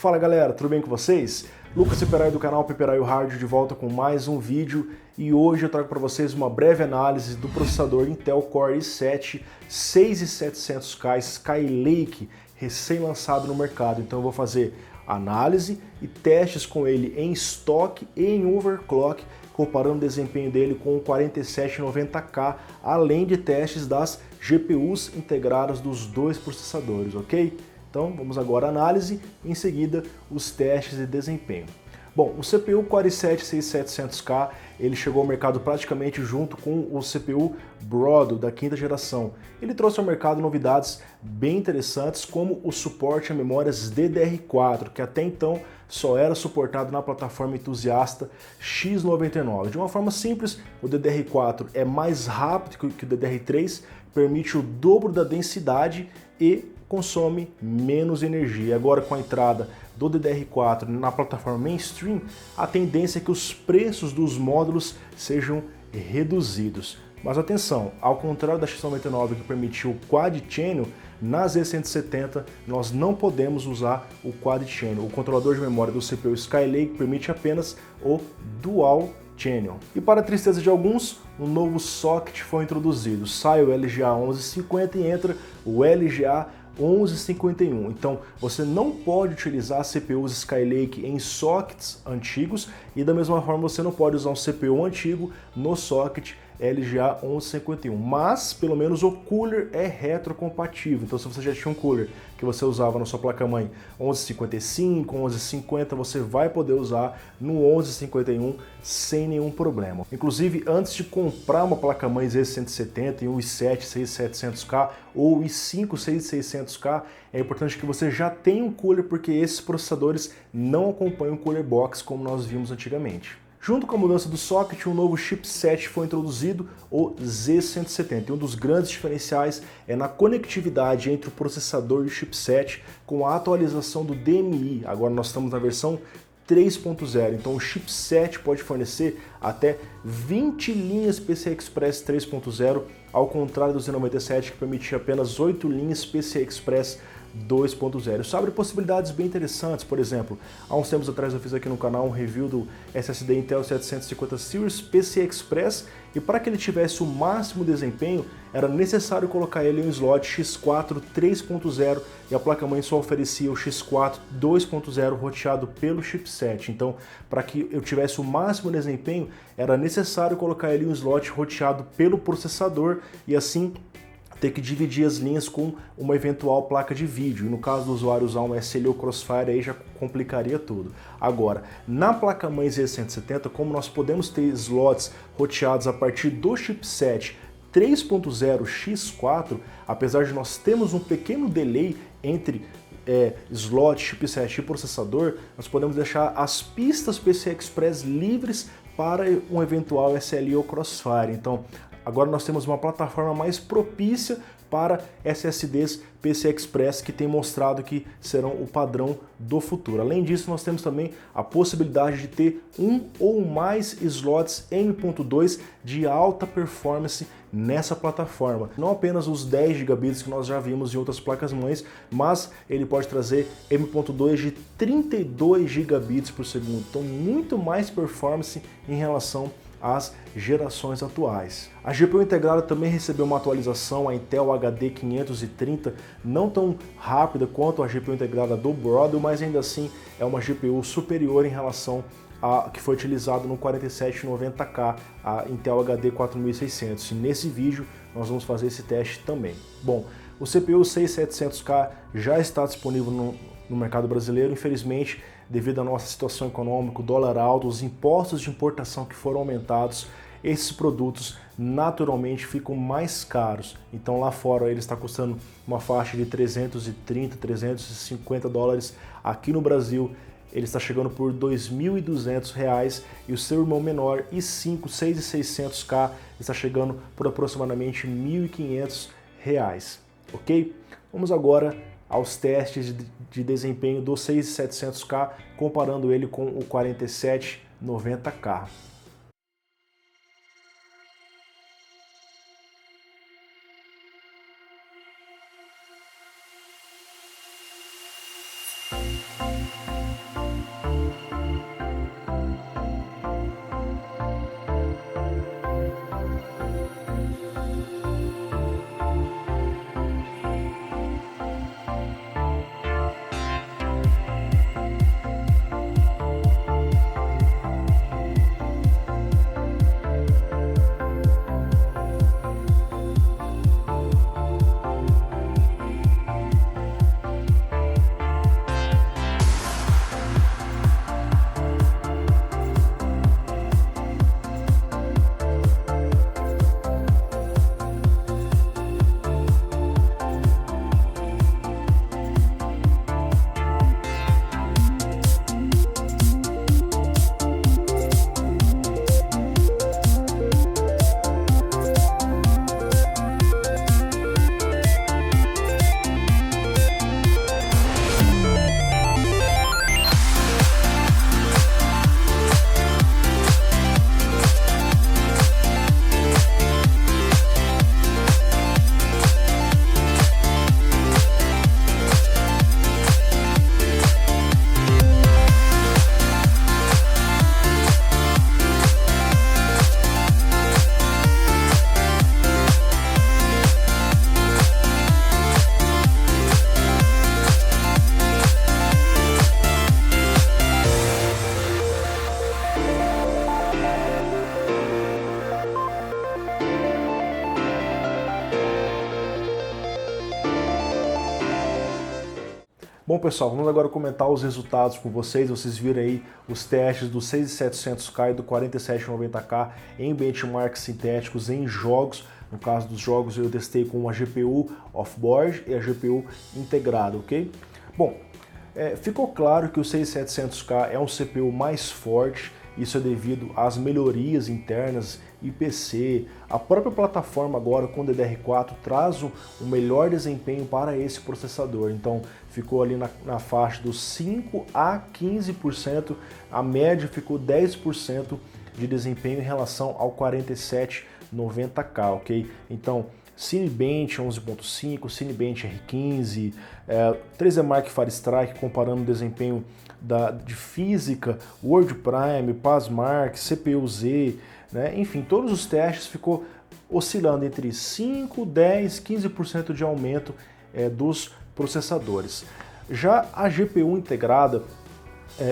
Fala galera, tudo bem com vocês? Lucas Piperaio do canal Piperaio Hard de volta com mais um vídeo e hoje eu trago para vocês uma breve análise do processador Intel Core i7 6700K Skylake recém-lançado no mercado. Então eu vou fazer análise e testes com ele em estoque e em overclock, comparando o desempenho dele com o 4790K, além de testes das GPUs integradas dos dois processadores, ok? Então vamos agora à análise e em seguida os testes de desempenho. Bom, o CPU Core i7 6700K ele chegou ao mercado praticamente junto com o CPU Broadwell da quinta geração. Ele trouxe ao mercado novidades bem interessantes como o suporte a memórias DDR4, que até então só era suportado na plataforma entusiasta X99. De uma forma simples, o DDR4 é mais rápido que o DDR3, permite o dobro da densidade e consome menos energia. Agora, com a entrada do DDR4 na plataforma mainstream, a tendência é que os preços dos módulos sejam reduzidos. Mas atenção, ao contrário da X99 que permitiu o Quad Channel, na Z170 nós não podemos usar o Quad Channel. O controlador de memória do CPU Skylake permite apenas o Dual Channel. E para a tristeza de alguns, um novo socket foi introduzido. Sai o LGA 1150 e entra o LGA 1151. Então você não pode utilizar CPUs Skylake em sockets antigos e da mesma forma você não pode usar um CPU antigo no socket LGA 1151, mas pelo menos o cooler é retrocompatível. Então se você já tinha um cooler que você usava na sua placa-mãe 1155, 1150, você vai poder usar no 1151 sem nenhum problema. Inclusive, antes de comprar uma placa-mãe Z170 e um i7 6700K ou o i5 6600K, é importante que você já tenha um cooler, porque esses processadores não acompanham o cooler box como nós vimos antigamente. Junto com a mudança do socket, um novo chipset foi introduzido, o Z170. E um dos grandes diferenciais é na conectividade entre o processador e o chipset com a atualização do DMI. Agora nós estamos na versão 3.0, então o chipset pode fornecer até 20 linhas PCI Express 3.0, ao contrário do Z97 que permitia apenas 8 linhas PCI Express 2.0. Isso abre possibilidades bem interessantes. Por exemplo, há uns tempos atrás eu fiz aqui no canal um review do SSD Intel 750 Series PCI Express e para que ele tivesse o máximo desempenho era necessário colocar ele em um slot X4 3.0 e a placa-mãe só oferecia o X4 2.0 roteado pelo chipset. Então, para que eu tivesse o máximo desempenho, era necessário colocar ele em um slot roteado pelo processador e assim ter que dividir as linhas com uma eventual placa de vídeo. E no caso do usuário usar um SLO Crossfire, aí já complicaria tudo. Agora, na placa-mãe Z170, como nós podemos ter slots roteados a partir do chipset 3.0 X4, apesar de nós termos um pequeno delay entre slot, chipset e processador, nós podemos deixar as pistas PCI Express livres para um eventual SLO Crossfire. Então, agora nós temos uma plataforma mais propícia para SSDs PCI Express que tem mostrado que serão o padrão do futuro. Além disso, nós temos também a possibilidade de ter um ou mais slots M.2 de alta performance nessa plataforma. Não apenas os 10 GB que nós já vimos em outras placas-mães, mas ele pode trazer M.2 de 32 GB por segundo. Então, muito mais performance em relação às gerações atuais. A GPU integrada também recebeu uma atualização, a Intel HD 530, não tão rápida quanto a GPU integrada do Broadwell, mas ainda assim é uma GPU superior em relação a que foi utilizado no 4790K, a Intel HD 4600. E nesse vídeo nós vamos fazer esse teste também. Bom, o CPU 6700K já está disponível no mercado brasileiro, infelizmente, devido à nossa situação econômica, o dólar alto, os impostos de importação que foram aumentados, esses produtos naturalmente ficam mais caros. Então lá fora ele está custando uma faixa de 330, 350 dólares. Aqui no Brasil ele está chegando por R$ 2.200 e o seu irmão menor i5 6600K está chegando por aproximadamente R$ 1.500, ok? Vamos agora aos testes de desempenho do 6700K, comparando ele com o 4790K. Bom pessoal, vamos agora comentar os resultados com vocês. Vocês viram aí os testes do 6700K e do 4790K em benchmarks sintéticos em jogos. No caso dos jogos eu testei com a GPU off-board e a GPU integrada, ok? Bom, ficou claro que o 6700K é um CPU mais forte. Isso é devido às melhorias internas, IPC, a própria plataforma agora com DDR4 traz um melhor desempenho para esse processador. Então ficou ali na faixa dos 5 a 15%, a média ficou 10% de desempenho em relação ao 4790K, ok? Então Cinebench 11.5, Cinebench R15, 3D Mark Firestrike comparando o desempenho de física, World Prime, Passmark, CPU-Z, né? Enfim, todos os testes ficou oscilando entre 5, 10, 15% de aumento dos processadores. Já a GPU integrada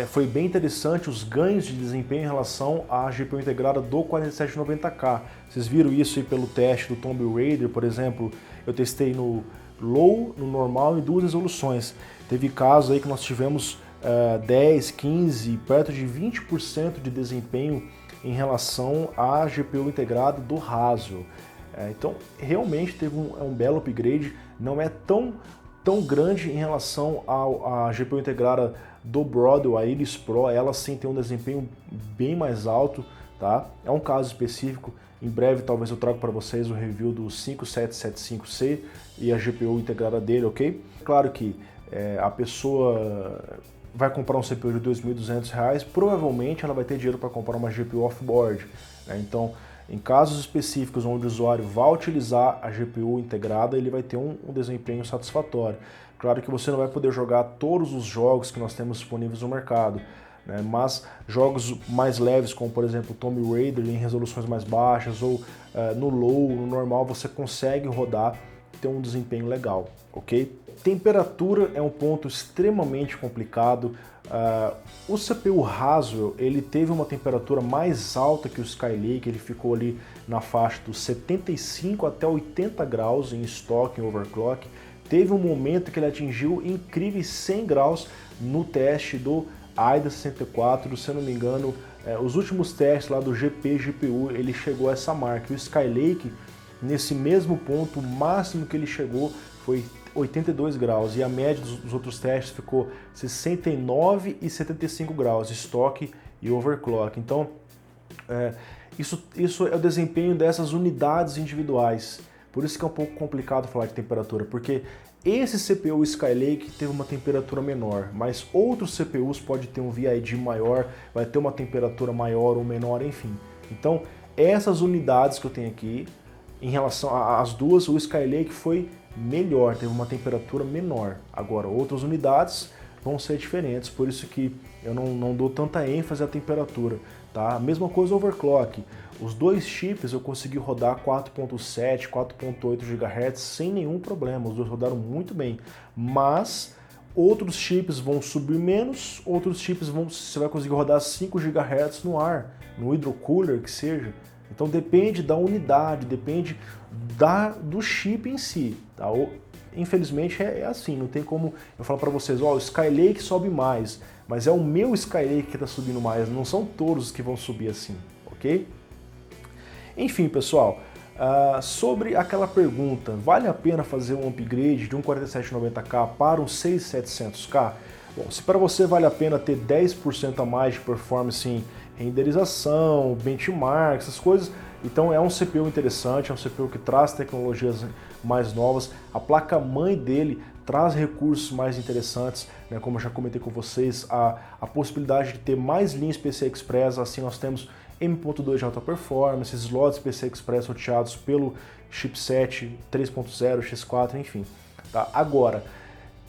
foi bem interessante os ganhos de desempenho em relação à GPU integrada do 4790K. Vocês viram isso aí pelo teste do Tomb Raider, por exemplo, eu testei no Low, no normal em 2 resoluções. Teve casos aí que nós tivemos 10, 15, perto de 20% de desempenho em relação à GPU integrada do Haswell. Então realmente teve um belo upgrade, não é tão grande em relação à GPU integrada do Broadwell, a Iris Pro, ela sim tem um desempenho bem mais alto, tá? É um caso específico, em breve talvez eu trago para vocês o review do 5775C e a GPU integrada dele, ok? Claro que a pessoa vai comprar um CPU de R$ 2.200, provavelmente ela vai ter dinheiro para comprar uma GPU off-board, né? Então, em casos específicos onde o usuário vai utilizar a GPU integrada, ele vai ter um desempenho satisfatório. Claro que você não vai poder jogar todos os jogos que nós temos disponíveis no mercado, né? Mas jogos mais leves, como por exemplo Tomb Raider em resoluções mais baixas ou no low, no normal, você consegue rodar e ter um desempenho legal, ok? Temperatura é um ponto extremamente complicado. O CPU Haswell ele teve uma temperatura mais alta que o Skylake, ele ficou ali na faixa dos 75 até 80 graus em estoque, em overclock. Teve um momento que ele atingiu incríveis 100 graus no teste do AIDA 64, se eu não me engano, os últimos testes lá do GPU ele chegou a essa marca. O Skylake, nesse mesmo ponto, o máximo que ele chegou foi 82 graus e a média dos outros testes ficou 69 e 75 graus, estoque e overclock. Então, isso é o desempenho dessas unidades individuais. Por isso que é um pouco complicado falar de temperatura, porque esse CPU Skylake teve uma temperatura menor, mas outros CPUs podem ter um VID maior, vai ter uma temperatura maior ou menor, enfim. Então, essas unidades que eu tenho aqui, em relação às duas, o Skylake foi melhor, teve uma temperatura menor. Agora, outras unidades vão ser diferentes, por isso que eu não dou tanta ênfase à temperatura. Tá? Mesma coisa overclock, os dois chips eu consegui rodar 4.7, 4.8 GHz sem nenhum problema, os dois rodaram muito bem, mas outros chips vão subir menos, outros chips você vai conseguir rodar 5 GHz no ar, no hydrocooler que seja. Então depende da unidade, depende do chip em si. Tá? Infelizmente é assim, não tem como eu falar para vocês, ó, o Skylake sobe mais, mas é o meu Skylake que está subindo mais, não são todos que vão subir assim, ok? Enfim, pessoal, sobre aquela pergunta, vale a pena fazer um upgrade de um 4790K para um 6700K? Bom, se para você vale a pena ter 10% a mais de performance em renderização, benchmark, essas coisas, então é um CPU interessante, é um CPU que traz tecnologias mais novas, a placa-mãe dele traz recursos mais interessantes, né, como eu já comentei com vocês, a possibilidade de ter mais linhas PCI Express, assim nós temos M.2 de alta performance, slots PCI Express roteados pelo chipset 3.0, X4, enfim. Tá? Agora,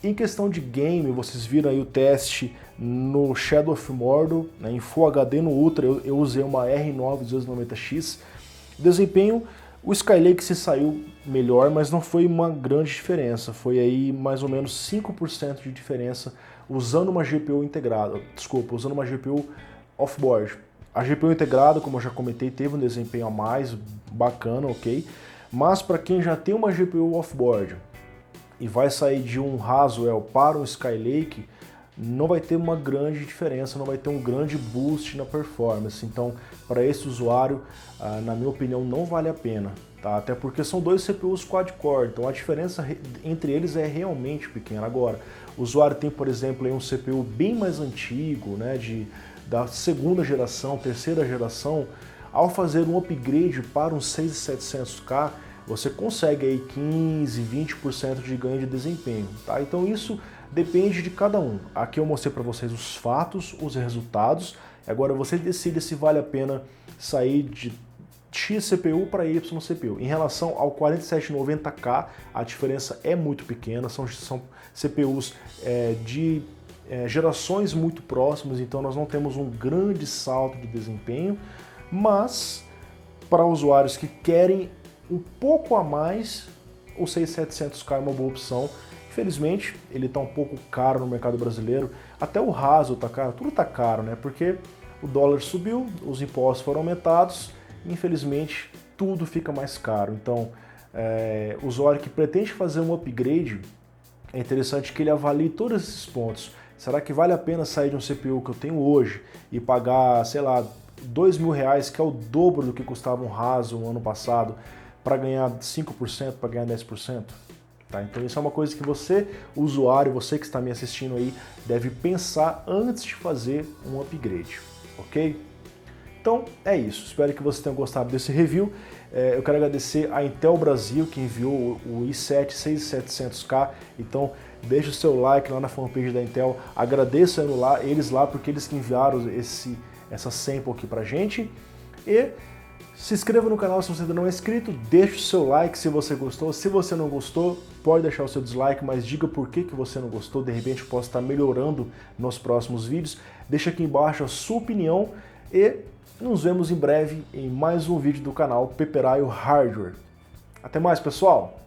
em questão de game, vocês viram aí o teste no Shadow of Mordor, né, em Full HD no Ultra, eu usei uma R9 290X. Desempenho, o Skylake se saiu melhor, mas não foi uma grande diferença, foi aí mais ou menos 5% de diferença usando uma GPU integrada, usando uma GPU off-board. A GPU integrada, como eu já comentei, teve um desempenho a mais, bacana, ok? Mas para quem já tem uma GPU off-board e vai sair de um Haswell para um Skylake, não vai ter uma grande diferença, não vai ter um grande boost na performance. Então, para esse usuário, na minha opinião, não vale a pena. Tá? Até porque são dois CPUs quad-core, então a diferença entre eles é realmente pequena. Agora, o usuário tem, por exemplo, um CPU bem mais antigo, né, da segunda geração, terceira geração, ao fazer um upgrade para um 6700K, você consegue aí 15, 20% de ganho de desempenho. Tá? Então isso depende de cada um. Aqui eu mostrei para vocês os fatos, os resultados. Agora você decide se vale a pena sair de X CPU para Y CPU. Em relação ao 4790K, a diferença é muito pequena, são CPUs de gerações muito próximas, então nós não temos um grande salto de desempenho, mas para usuários que querem um pouco a mais, o 6700K é uma boa opção. Infelizmente, ele está um pouco caro no mercado brasileiro, até o Haso está caro, tudo está caro, né? Porque o dólar subiu, os impostos foram aumentados, e infelizmente tudo fica mais caro. Então, o usuário que pretende fazer um upgrade, é interessante que ele avalie todos esses pontos. Será que vale a pena sair de um CPU que eu tenho hoje e pagar, sei lá, R$2.000, que é o dobro do que custava um Haso no ano passado, para ganhar 5%, para ganhar 10%? Tá? Então isso é uma coisa que você, usuário, você que está me assistindo aí, deve pensar antes de fazer um upgrade, ok? Então é isso, espero que vocês tenham gostado desse review. Eu quero agradecer a Intel Brasil que enviou o i7 6700K, então deixa o seu like lá na fanpage da Intel, agradeço eles lá porque eles que enviaram essa sample aqui pra gente. E se inscreva no canal se você ainda não é inscrito, deixe o seu like se você gostou, se você não gostou, pode deixar o seu dislike, mas diga por que você não gostou, de repente eu posso estar melhorando nos próximos vídeos. Deixa aqui embaixo a sua opinião e nos vemos em breve em mais um vídeo do canal Peperaio Hardware. Até mais, pessoal!